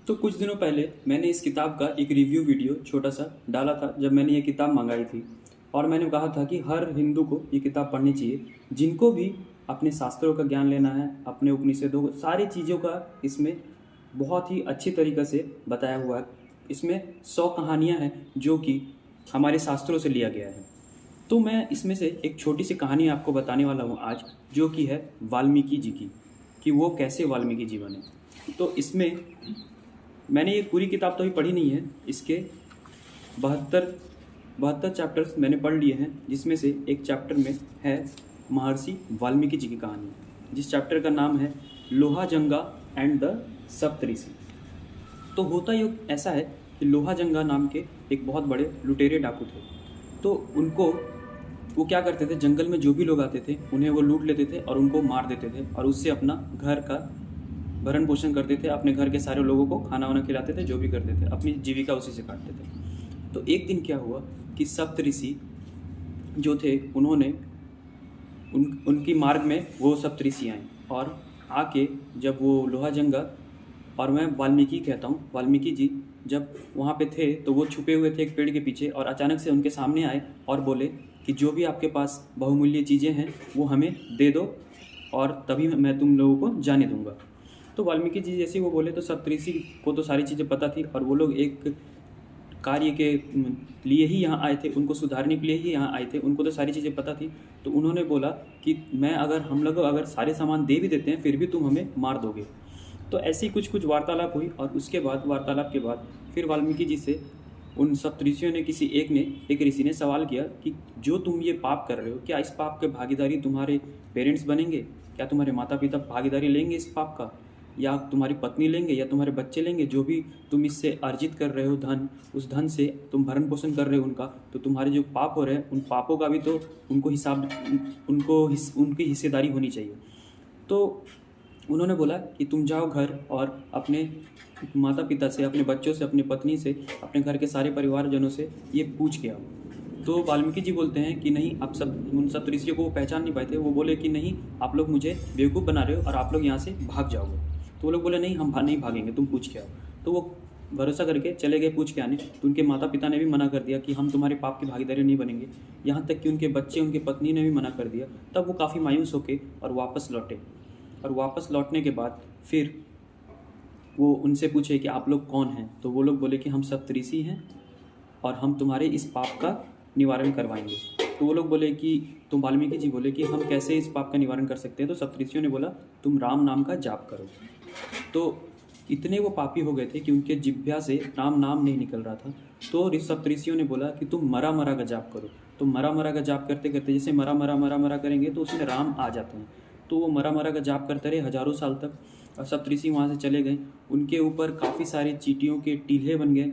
तो कुछ दिनों पहले मैंने इस किताब का एक रिव्यू वीडियो छोटा सा डाला था जब मैंने ये किताब मंगाई थी। और मैंने कहा था कि हर हिंदू को ये किताब पढ़नी चाहिए, जिनको भी अपने शास्त्रों का ज्ञान लेना है, अपने उपनिषदों सारी चीज़ों का इसमें बहुत ही अच्छी तरीक़े से बताया हुआ है। इसमें 100 कहानियाँ हैं जो कि हमारे शास्त्रों से लिया गया है। तो मैं इसमें से एक छोटी सी कहानी आपको बताने वाला हूँ आज, जो कि है वाल्मीकि जी की, कि वो कैसे वाल्मीकि जी बने। तो इसमें मैंने ये पूरी किताब तो अभी पढ़ी नहीं है, इसके 72 चैप्टर्स मैंने पढ़ लिए हैं, जिसमें से एक चैप्टर में है महर्षि वाल्मीकि जी की कहानी, जिस चैप्टर का नाम है लोहाजंगा एंड द सप्तऋषि। तो होता ये ऐसा है कि लोहाजंगा नाम के एक बहुत बड़े लुटेरे डाकू थे। तो वो क्या करते थे, जंगल में जो भी लोग आते थे उन्हें वो लूट लेते थे और उनको मार देते थे, और उससे अपना घर का भरण पोषण करते थे, अपने घर के सारे लोगों को खाना वाना खिलाते थे, जो भी करते थे, अपनी जीविका उसी से काटते थे। तो एक दिन क्या हुआ कि सप्तऋषि जो थे उन्होंने उनकी मार्ग में वो सप्तऋषि आए, और आके जब वो लोहाजंगा, और मैं वाल्मीकि कहता हूँ, वाल्मीकि जी जब वहाँ पे थे तो वो छुपे हुए थे एक पेड़ के पीछे, और अचानक से उनके सामने आए और बोले कि जो भी आपके पास बहुमूल्य चीज़ें हैं वो हमें दे दो, और तभी मैं तुम लोगों को जाने दूंगा। तो वाल्मीकि जी जैसे वो बोले तो सप्तऋषि को तो सारी चीज़ें पता थी, और वो लोग एक कार्य के लिए ही यहाँ आए थे, उनको सुधारने के लिए ही यहाँ आए थे, उनको तो सारी चीज़ें पता थी। तो उन्होंने बोला कि हम लोग अगर सारे सामान दे भी देते हैं फिर भी तुम हमें मार दोगे। तो ऐसी कुछ वार्तालाप हुई, और उसके बाद वार्तालाप के बाद फिर वाल्मीकि जी से उन सप्तऋषियों ने एक ऋषि ने सवाल किया कि जो तुम ये पाप कर रहे हो, क्या इस पाप के भागीदारी तुम्हारे पेरेंट्स बनेंगे? क्या तुम्हारे माता पिता भागीदारी लेंगे इस पाप का, या तुम्हारी पत्नी लेंगे, या तुम्हारे बच्चे लेंगे? जो भी तुम इससे अर्जित कर रहे हो धन, उस धन से तुम भरण पोषण कर रहे हो उनका, तो तुम्हारे जो पाप हो रहे हैं उन पापों का भी तो उनकी हिस्सेदारी होनी चाहिए। तो उन्होंने बोला कि तुम जाओ घर और अपने माता पिता से, अपने बच्चों से, अपनी पत्नी से, अपने घर के सारे परिवारजनों से ये पूछ के आओ। तो वाल्मीकि जी बोलते हैं कि नहीं, आप उन सप्तऋषियों को पहचान नहीं पाए थे। वो बोले कि नहीं, आप लोग मुझे बेवकूफ़ बना रहे हो और आप लोग यहाँ से भाग जाओगे। तो वो लोग बोले नहीं, हम नहीं भागेंगे, तुम पूछ के आओ। तो वो भरोसा करके चले गए पूछ के आने। तो उनके माता पिता ने भी मना कर दिया कि हम तुम्हारे पाप की भागीदारी नहीं बनेंगे। यहाँ तक कि उनके बच्चे, उनकी पत्नी ने भी मना कर दिया। तब वो काफ़ी मायूस होके और वापस लौटे, और वापस लौटने के बाद फिर वो उनसे पूछे कि आप लोग कौन हैं? तो वो लोग बोले कि हम सप्तऋषि हैं और हम तुम्हारे इस पाप का निवारण करवाएंगे। तो वो लोग बोले कि तुम वाल्मीकि जी बोले कि हम कैसे इस पाप का निवारण कर सकते हैं? तो सप्तऋषियों ने बोला तुम राम नाम का जाप करो। तो इतने वो पापी हो गए थे कि उनके जिह्वा से राम नाम नहीं निकल रहा था। तो सप्तऋषियों ने बोला कि तुम मरा मरा का जाप करो। तो मरा मरा का जाप करते करते, जैसे मरा मरा करेंगे तो उसमें राम आ जाते हैं। तो वो मरा मरा का जाप करते रहे हज़ारों साल तक, और सप्तऋषि वहाँ से चले गए। उनके ऊपर काफ़ी सारे चींटियों के टीले बन गए,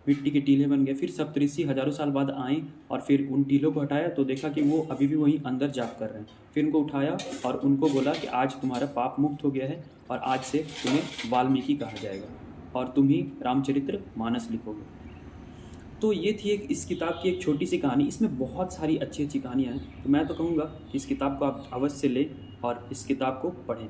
मिट्टी के टीले बन गए। फिर सप्तऋषि हज़ारों साल बाद आए और फिर उन टीलों को हटाया, तो देखा कि वो अभी भी वहीं अंदर जाप कर रहे हैं। फिर उनको उठाया और उनको बोला कि आज तुम्हारा पाप मुक्त हो गया है, और आज से तुम्हें वाल्मीकि कहा जाएगा, और तुम ही रामचरित्र मानस लिखोगे। तो ये थी इस किताब की एक छोटी सी कहानी। इसमें बहुत सारी अच्छी अच्छी कहानियाँ हैं। तो मैं तो कहूँगा कि इस किताब को आप अवश्य लें और इस किताब को पढ़ें।